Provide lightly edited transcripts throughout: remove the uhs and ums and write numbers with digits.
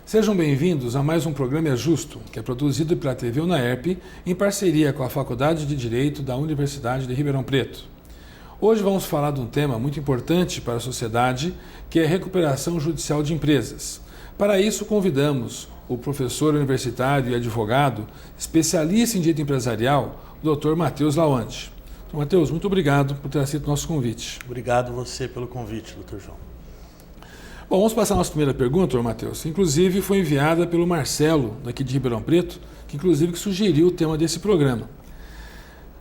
Sejam bem-vindos a mais um programa É Justo, que é produzido pela TV UNAERP em parceria com a Faculdade de Direito da Universidade de Ribeirão Preto. Hoje vamos falar de um tema muito importante para a sociedade, que é a recuperação judicial de empresas. Para isso, convidamos o professor universitário e advogado, especialista em direito empresarial, o Dr. Matheus Lawande. Então, Matheus, muito obrigado por ter aceito o nosso convite. Obrigado você pelo convite, Dr. João. Bom, vamos passar a nossa primeira pergunta, Matheus. Inclusive foi enviada pelo Marcelo, daqui de Ribeirão Preto, que sugeriu o tema desse programa.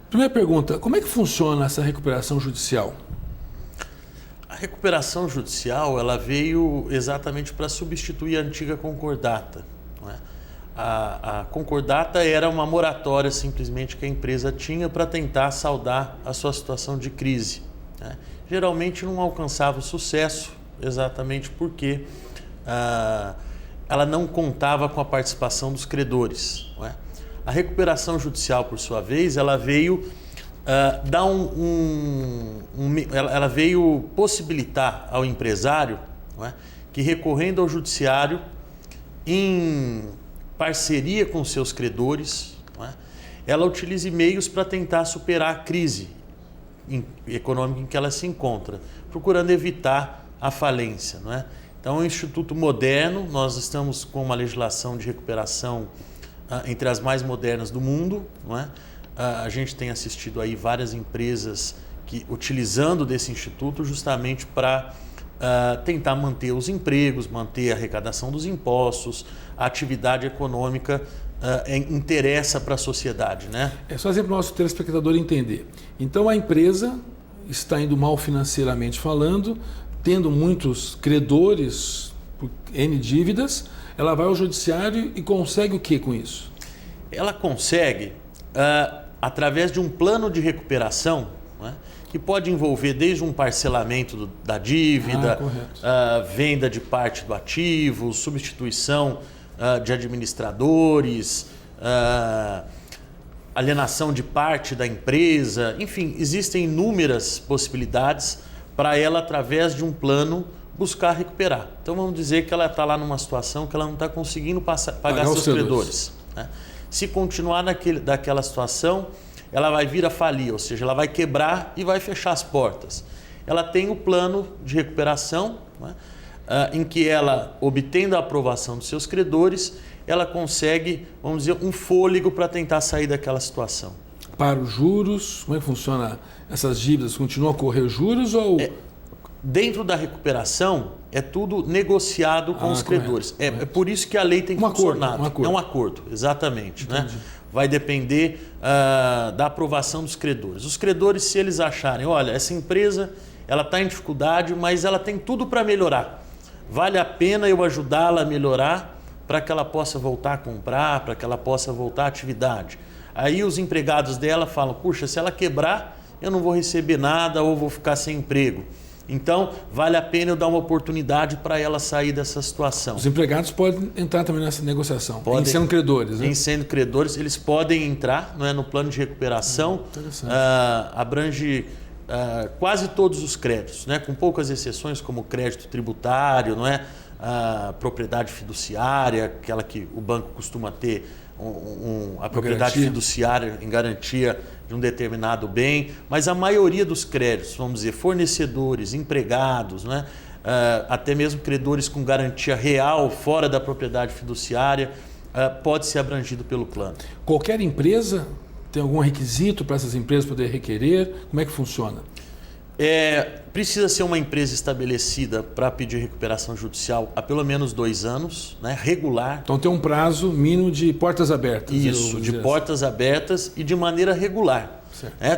Primeira pergunta, como é que funciona essa recuperação judicial? A recuperação judicial ela veio exatamente para substituir a antiga concordata. Não é? A concordata era uma moratória simplesmente que a empresa tinha para tentar saldar a sua situação de crise. Né? Geralmente não alcançava o sucesso, exatamente porque ela não contava com a participação dos credores. Não é? A recuperação judicial, por sua vez, ela veio ela veio possibilitar ao empresário, não é, que recorrendo ao judiciário em parceria com seus credores, não é, ela utilize meios para tentar superar a crise econômica em que ela se encontra, procurando evitar a falência. Não é? Então, é um instituto moderno, nós estamos com uma legislação de recuperação entre as mais modernas do mundo. Não é? A gente tem assistido aí várias empresas utilizando desse instituto justamente para tentar manter os empregos, manter a arrecadação dos impostos, a atividade econômica interessa para a sociedade. Né? É só para o nosso telespectador entender. Então, a empresa está indo mal financeiramente falando, tendo muitos credores por N dívidas, ela vai ao judiciário e consegue o que com isso? Ela consegue, através de um plano de recuperação, né, que pode envolver desde um parcelamento da dívida, venda de parte do ativo, substituição de administradores, alienação de parte da empresa, enfim, existem inúmeras possibilidades para ela, através de um plano, buscar recuperar. Então vamos dizer que ela está lá numa situação que ela não está conseguindo pagar seus credores. Né? Se continuar daquela situação, ela vai vir a falir, ou seja, ela vai quebrar e vai fechar as portas. Ela tem o plano de recuperação, né, em que ela, obtendo a aprovação dos seus credores, ela consegue, vamos dizer, um fôlego para tentar sair daquela situação. Para os juros, como é que funciona essas dívidas? Continuam a correr juros ou... Dentro da recuperação, é tudo negociado com os credores. Correto. É por isso que a lei tem funcionado. É um acordo, exatamente. Né? Vai depender da aprovação dos credores. Os credores, se eles acharem, olha, essa empresa ela está em dificuldade, mas ela tem tudo para melhorar. Vale a pena eu ajudá-la a melhorar para que ela possa voltar a comprar, para que ela possa voltar à atividade. Aí os empregados dela falam, puxa, se ela quebrar, eu não vou receber nada ou vou ficar sem emprego. Então, vale a pena eu dar uma oportunidade para ela sair dessa situação. Os empregados podem entrar também nessa negociação, em sendo credores. Né? Em sendo credores, eles podem entrar, não é, no plano de recuperação, abrange quase todos os créditos, né, com poucas exceções, como o crédito tributário, não é, a propriedade fiduciária, aquela que o banco costuma ter, a propriedade fiduciária em garantia de um determinado bem, mas a maioria dos créditos, vamos dizer, fornecedores, empregados, né, até mesmo credores com garantia real fora da propriedade fiduciária, pode ser abrangido pelo plano. Qualquer empresa tem algum requisito para essas empresas poderem requerer? Como é que funciona? Precisa ser uma empresa estabelecida para pedir recuperação judicial há pelo menos 2 anos, né, regular. Então tem um prazo mínimo de portas abertas. Isso, de portas abertas e de maneira regular.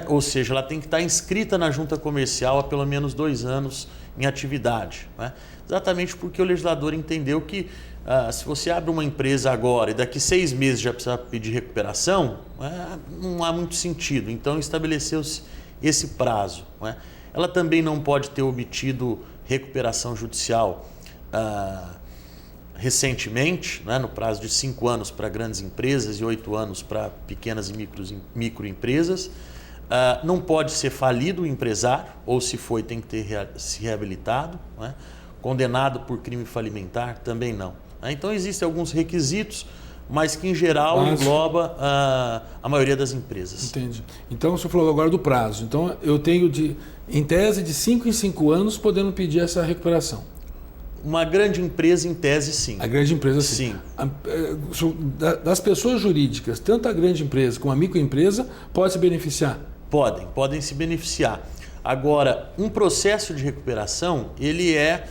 Ou seja, ela tem que estar inscrita na junta comercial há pelo menos 2 anos em atividade. Né? Exatamente porque o legislador entendeu que se você abre uma empresa agora e daqui 6 meses já precisa pedir recuperação, não há muito sentido. Então estabeleceu-se esse prazo. Né? Ela também não pode ter obtido recuperação judicial recentemente, né, no prazo de 5 anos para grandes empresas e 8 anos para pequenas e microempresas. Não pode ser falido o empresário, ou se foi, tem que ter se reabilitado. Né? Condenado por crime falimentar, também não. Né? Então existem alguns requisitos, mas que em geral engloba a maioria das empresas. Entendi. Então o senhor falou agora do prazo. Então eu tenho em tese de 5 em 5 anos podendo pedir essa recuperação. Uma grande empresa, em tese, sim. A grande empresa, sim. Das pessoas jurídicas, tanto a grande empresa como a microempresa, pode se beneficiar? Podem se beneficiar. Agora, um processo de recuperação, ele é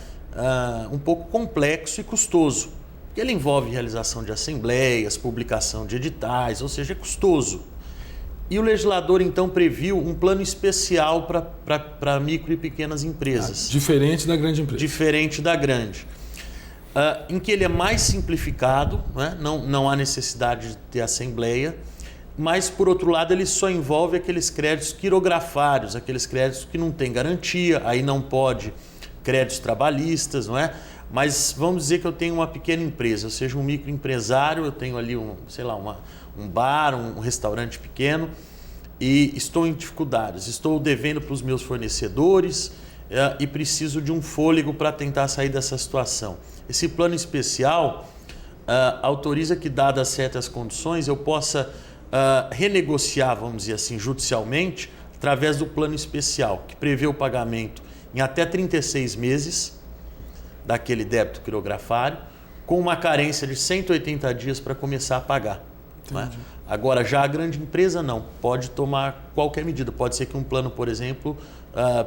um pouco complexo e custoso. Porque ele envolve realização de assembleias, publicação de editais, ou seja, é custoso. E o legislador, então, previu um plano especial para micro e pequenas empresas. Diferente da grande empresa. Diferente da grande. Em que ele é mais simplificado, né? Não há necessidade de ter assembleia, mas, por outro lado, ele só envolve aqueles créditos quirografários, aqueles créditos que não têm garantia, aí não pode créditos trabalhistas, não é? Mas vamos dizer que eu tenho uma pequena empresa, ou seja, um microempresário, eu tenho ali um bar, um restaurante pequeno e estou em dificuldades, estou devendo para os meus fornecedores e preciso de um fôlego para tentar sair dessa situação. Esse plano especial autoriza que, dadas certas condições, eu possa renegociar, vamos dizer assim, judicialmente, através do plano especial, que prevê o pagamento em até 36 meses daquele débito quirografário, com uma carência de 180 dias para começar a pagar. Não é? Agora, já a grande empresa não, pode tomar qualquer medida. Pode ser que um plano, por exemplo,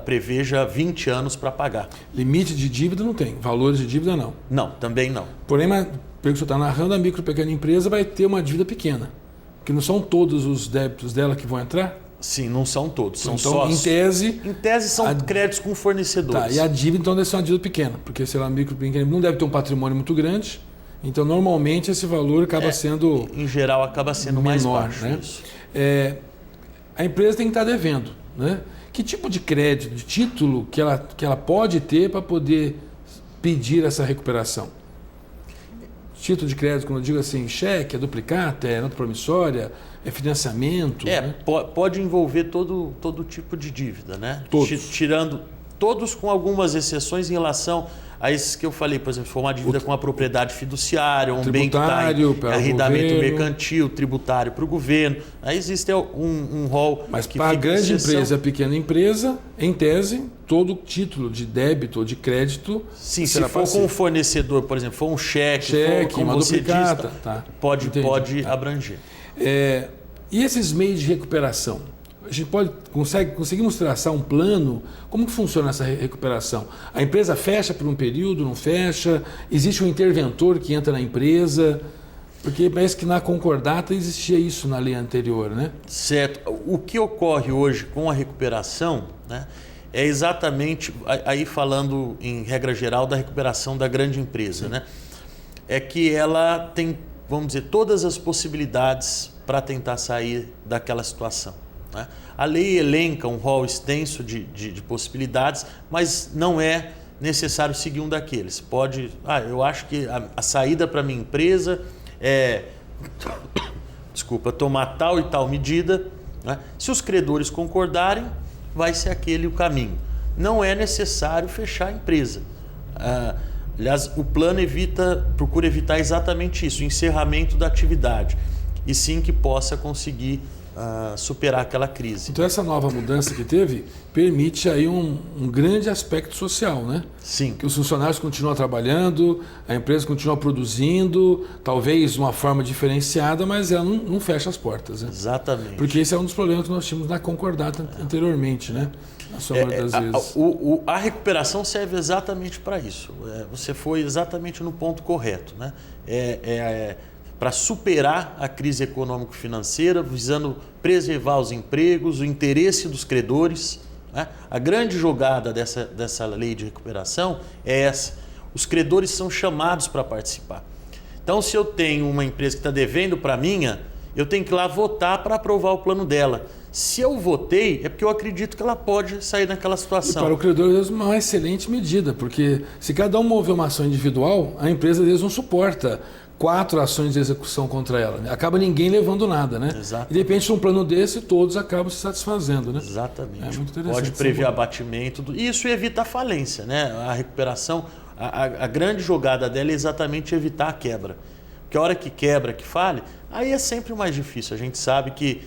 preveja 20 anos para pagar. Limite de dívida não tem, valores de dívida não. Não, também não. Porém, pelo que o senhor está narrando, a micro e pequena empresa vai ter uma dívida pequena, porque não são todos os débitos dela que vão entrar? Sim, não são todos, são então, só... Em tese são créditos com fornecedores. Tá, e a dívida então deve ser uma dívida pequena, porque sei lá, a micro e pequena não deve ter um patrimônio muito grande, então normalmente esse valor acaba sendo... Em geral acaba sendo menor, mais baixo. Né? Isso. A empresa tem que estar devendo, né? Que tipo de crédito, de título que ela pode ter para poder pedir essa recuperação? Título de crédito, quando eu digo assim, cheque, é duplicata, é nota promissória, é financiamento? Né? Pode envolver todo tipo de dívida, né? Todos. Tirando todos, com algumas exceções em relação a esses que eu falei, por exemplo, se for uma dívida com a propriedade fiduciária, um bem que está em arrendamento mercantil, tributário para o governo. Aí existe um rol. Mas para a grande empresa e a pequena empresa, em tese, todo título de débito ou de crédito... Sim, se for com um fornecedor, por exemplo, for um cheque uma duplicata, pode abranger. E esses meios de recuperação? A gente conseguimos traçar um plano? Como que funciona essa recuperação? A empresa fecha por um período, não fecha? Existe um interventor que entra na empresa? Porque parece que na concordata existia isso na lei anterior, né? Certo. O que ocorre hoje com a recuperação, né, é exatamente, aí falando em regra geral, da recuperação da grande empresa, né? É que ela tem, vamos dizer, todas as possibilidades para tentar sair daquela situação. Né? A lei elenca um rol extenso de possibilidades, mas não é necessário seguir um daqueles. Eu acho que a saída para a minha empresa é tomar tal e tal medida. Né? Se os credores concordarem, vai ser aquele o caminho. Não é necessário fechar a empresa. Aliás, o plano procura evitar exatamente isso, o encerramento da atividade, e sim que possa conseguir superar aquela crise. Então essa nova mudança que teve permite aí um grande aspecto social, né? Sim. Que os funcionários continuam trabalhando, a empresa continua produzindo, talvez de uma forma diferenciada, mas ela não fecha as portas, né? Exatamente. Porque esse é um dos problemas que nós tínhamos na concordata anteriormente, né? Na sua maioria das vezes. A recuperação serve exatamente para isso. Você foi exatamente no ponto correto, né? Para superar a crise econômico-financeira, visando preservar os empregos, o interesse dos credores. Né? A grande jogada dessa lei de recuperação é essa. Os credores são chamados para participar. Então, se eu tenho uma empresa que está devendo para a minha, eu tenho que ir lá votar para aprovar o plano dela. Se eu votei, é porque eu acredito que ela pode sair daquela situação. E para o credor, é uma excelente medida, porque se cada um mover uma ação individual, a empresa deles não suporta 4 ações de execução contra ela. Né? Acaba ninguém levando nada, né? Exatamente. E de repente, num plano desse, todos acabam se satisfazendo, né? Exatamente. É muito interessante. Pode prever abatimento. Isso evita a falência, né? A recuperação, A grande jogada dela é exatamente evitar a quebra. Porque a hora que quebra, que fale, aí é sempre o mais difícil. A gente sabe que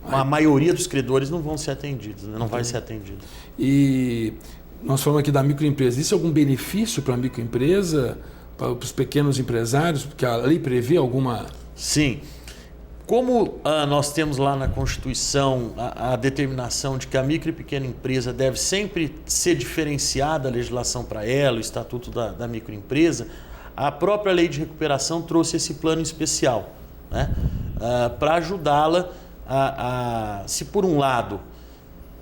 a maioria dos credores não vão ser atendidos, né? Não vai ser atendido. E nós falamos aqui da microempresa. Existe algum benefício para a microempresa, para os pequenos empresários? Porque a lei prevê alguma... Sim. Como nós temos lá na Constituição a determinação de que a micro e pequena empresa deve sempre ser diferenciada a legislação para ela, o Estatuto da Microempresa, a própria Lei de Recuperação trouxe esse plano especial, né? Para ajudá-la se por um lado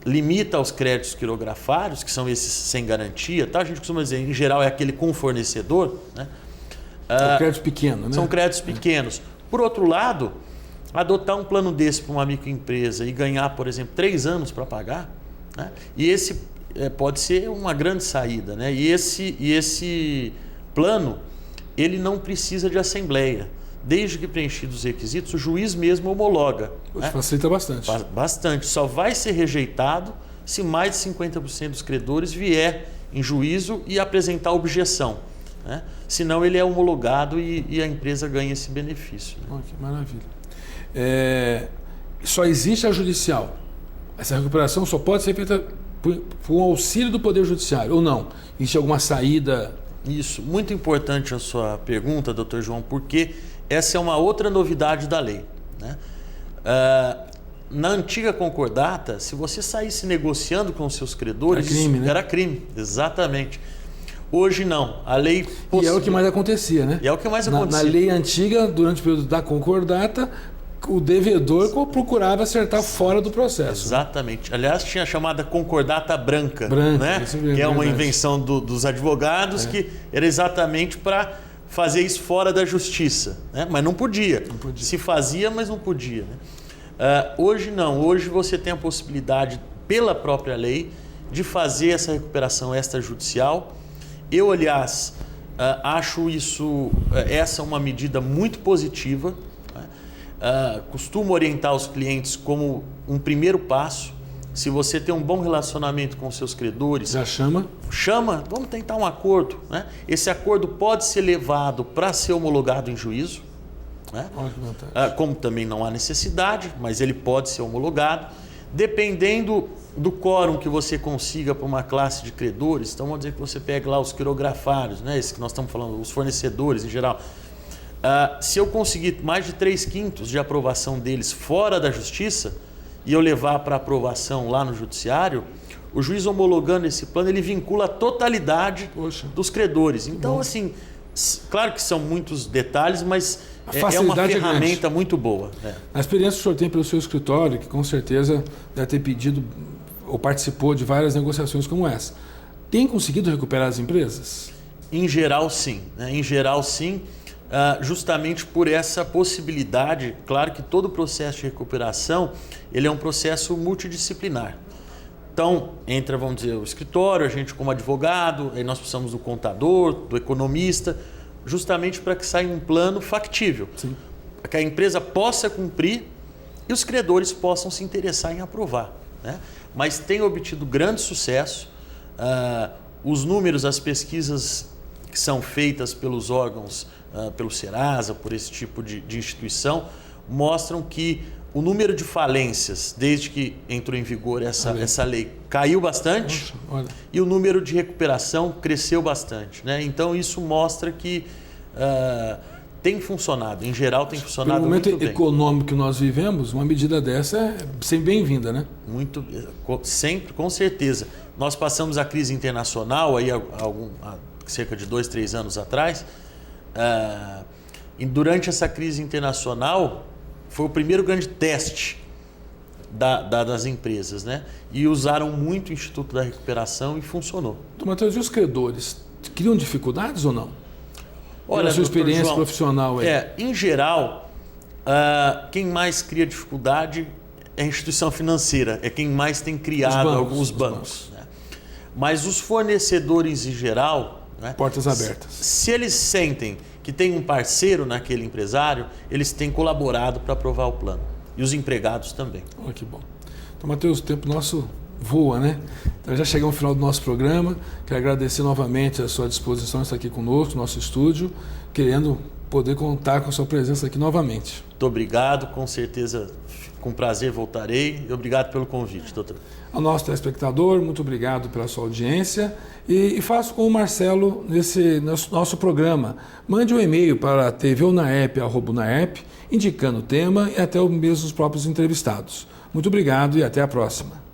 limita aos créditos quirografários, que são esses sem garantia, tá? A gente costuma dizer, em geral, é aquele com fornecedor, né? É um crédito pequeno, né? São créditos pequenos. Por outro lado, adotar um plano desse para uma microempresa e ganhar, por exemplo, 3 anos para pagar, né? E esse pode ser uma grande saída, né? E esse plano, ele não precisa de assembleia. Desde que preenchidos os requisitos, o juiz mesmo homologa. Né? Facilita bastante. Bastante. Só vai ser rejeitado se mais de 50% dos credores vier em juízo e apresentar objeção, né? Senão ele é homologado e a empresa ganha esse benefício. Né? Oh, que maravilha. Só existe a judicial. Essa recuperação só pode ser feita por um auxílio do Poder Judiciário, ou não? Existe alguma saída? Isso. Muito importante a sua pergunta, doutor João, porque essa é uma outra novidade da lei, né? Na antiga concordata, se você saísse negociando com os seus credores... Era crime, né? Era crime, exatamente. Hoje não. A lei... E é o que mais acontecia, né? E é o que mais acontecia. Na lei antiga, durante o período da concordata, o devedor procurava acertar fora do processo. Exatamente. Né? Aliás, tinha a chamada concordata branca, né? Isso mesmo, que é uma verdade. Invenção dos advogados, que era exatamente para fazer isso fora da justiça, né? Mas não podia. Se fazia, mas não podia. Né? Hoje não. Hoje você tem a possibilidade, pela própria lei, de fazer essa recuperação extrajudicial. Eu, aliás, acho essa uma medida muito positiva. Costumo orientar os clientes como um primeiro passo. Se você tem um bom relacionamento com os seus credores... Já chama, vamos tentar um acordo. Né? Esse acordo pode ser levado para ser homologado em juízo. Né? Como também não há necessidade, mas ele pode ser homologado. Dependendo do quórum que você consiga para uma classe de credores, então vamos dizer que você pega lá os quirografários, né? Esse que nós estamos falando, os fornecedores em geral. Se eu conseguir mais de 3/5 de aprovação deles fora da justiça e eu levar para aprovação lá no judiciário, o juiz homologando esse plano, ele vincula a totalidade dos credores. Então, assim, claro que são muitos detalhes, mas é uma ferramenta muito boa. Né? A experiência que o senhor tem pelo seu escritório, que com certeza deve ter pedido ou participou de várias negociações como essa, tem conseguido recuperar as empresas? Em geral, sim. Né? Em geral, sim. Justamente por essa possibilidade. Claro que todo processo de recuperação ele é um processo multidisciplinar. Então, entra, vamos dizer, o escritório, a gente como advogado, aí nós precisamos do contador, do economista, justamente para que saia um plano factível. Sim. Para que a empresa possa cumprir e os credores possam se interessar em aprovar. Né? Mas tem obtido grande sucesso. Os números, as pesquisas que são feitas pelos órgãos, pelo Serasa, por esse tipo de instituição, mostram que o número de falências, desde que entrou em vigor essa lei, caiu bastante. Olha. E o número de recuperação cresceu bastante. Né? Então, isso mostra que tem funcionado. Em geral, tem funcionado muito bem. Pelo momento econômico que nós vivemos, uma medida dessa é sempre bem-vinda, né? Muito, sempre, com certeza. Nós passamos a crise internacional aí há cerca de 2, 3 anos atrás. E durante essa crise internacional foi o primeiro grande teste das empresas, né? E usaram muito o Instituto da Recuperação e funcionou. Doutor Matheus, e os credores criam dificuldades ou não? Olha, a sua experiência João, profissional aí. Em geral, quem mais cria dificuldade é a instituição financeira, é quem mais tem criado alguns bancos. Né? Mas os fornecedores em geral... Né? Portas abertas. Se eles sentem que tem um parceiro naquele empresário, eles têm colaborado para aprovar o plano. E os empregados também. Olha que bom. Então, Matheus, o tempo nosso voa, né? Então já chegamos ao final do nosso programa. Quero agradecer novamente a sua disposição de estar aqui conosco, no nosso estúdio, querendo poder contar com a sua presença aqui novamente. Muito obrigado, com certeza, com prazer voltarei. E obrigado pelo convite, doutor. Ao nosso telespectador, muito obrigado pela sua audiência e faço com o Marcelo nesse nosso programa. Mande um e-mail para tvunaep@unaep, indicando o tema e até mesmo os próprios entrevistados. Muito obrigado e até a próxima.